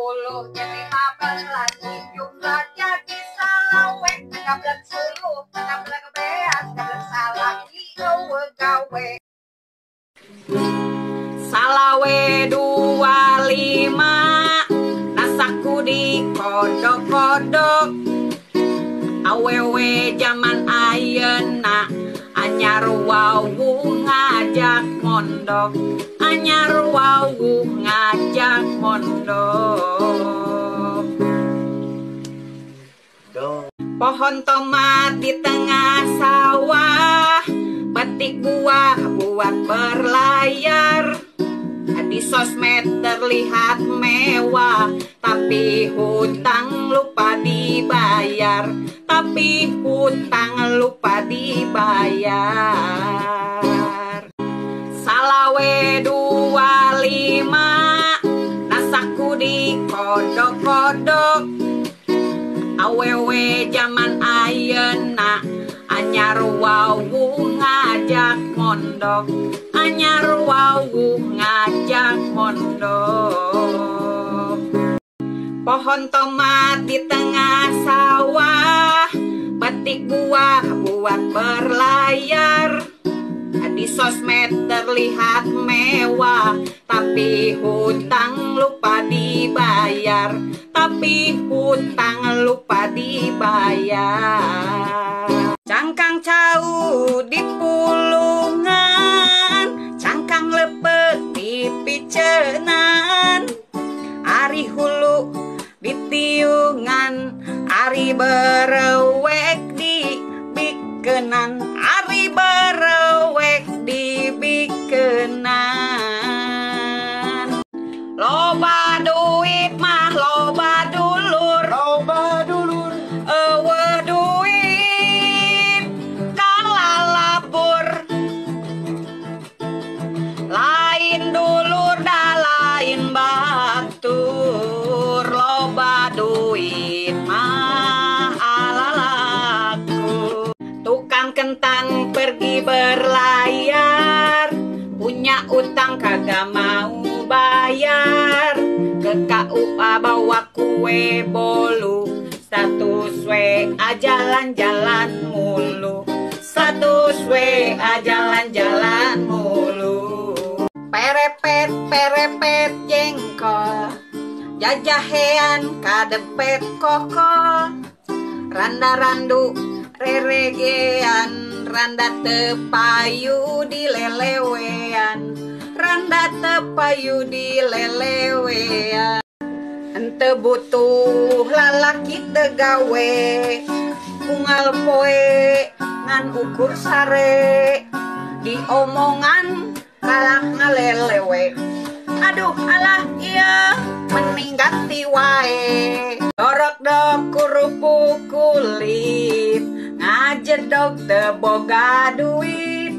10 jadi 15 jumlah jadi salawe 13 beas 13 salaki gawe salawe 25 nasaku di kodok-kodok awewe zaman ayeuna anyar wawu ngajak mondok anyar wawu ngajak mondok pohon tomat di tengah sawah petik buah buat berlayar di sosmed terlihat mewah tapi hutang lupa dibayar tapi hutang lupa dibayar salawe 25 nasaku di kodok-kodok awewe zaman ayeuna anyar wawu ngajak mondok anyar wawu ngajak mondok pohon tomat di tengah sawah petik buah buat berlayar di sosmed terlihat mewah tapi hutang lupa dibayar tapi hutang lupa dibayar cangkang cau di pulungan cangkang lepek di picenan ari hulu di tiungan ari berewek di bikenan ari berewek di bikenan loba duit mah loba dulur eueuh duit kalalapur lain dulur da lain batur loba duit mah alalaku tukang kentang pergi berlayar punya utang kagak mau bayar ke KUA bawa kue bolu status WA jalan-jalan mulu status WA jalan-jalan mulu perepet jengkol jajahean kadepet koko randa-randu reregean randa tepayu di lelewean randa tepayu di lelewean ente butuh lalaki tegawe unggal poe ngan ukur sare di omongan kalah ngalelewe aduh alah iya mending ganti wae dorok dok kerupuk kulit ngajedog teboga duit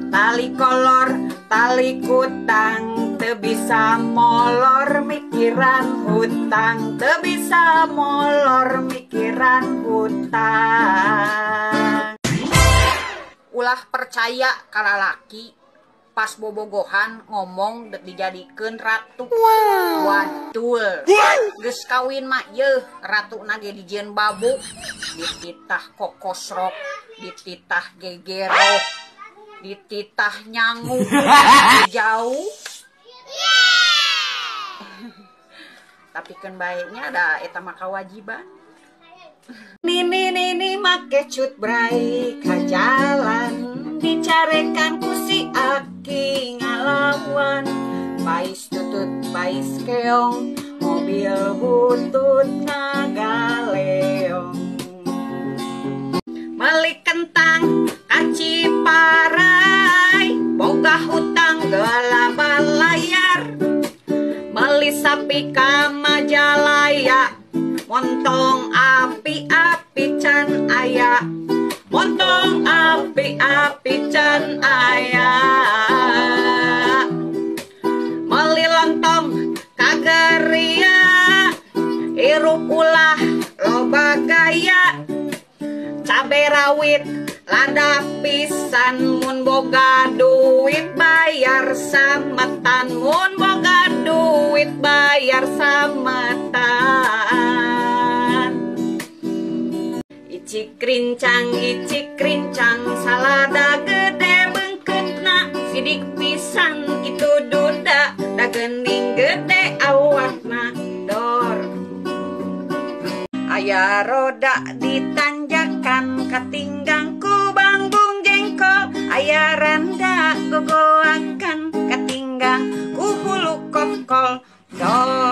tali kolor tali kutang teu bisa molor mikiran hutang teu bisa molor mikiran hutang ulah percaya ka lalaki pas bobogohan ngomong dijadikeun ratu wadul geus kawin mah yeuh ratu nage dijieun babu dititah kokosrok dititah gegero dititah nyangu jauh tapi kan baiknya ada eta mah kawajiban nini make cut brai ka jalan dicarekan ku si aki ngalawan pais tutut pais keong mobil butut ngagaleong beli kentang kaci parai boga hutang gelaban layar beli sapi ka Majalaya montong api-api can aya montong api-api can aya meli lontong kageria hirup ulah loba gaya cabe rawit lada pisan mun boga duit bayar sametan mun boga duit bayar samatan. Icik rincang salada gede bengketna sidik pisan itu duda da geuning gede awakna dor. Aya roda ditanjakan katinggang ku bangbung jengkol, aya randa gogoakan katinggang ku hulu kokol dor.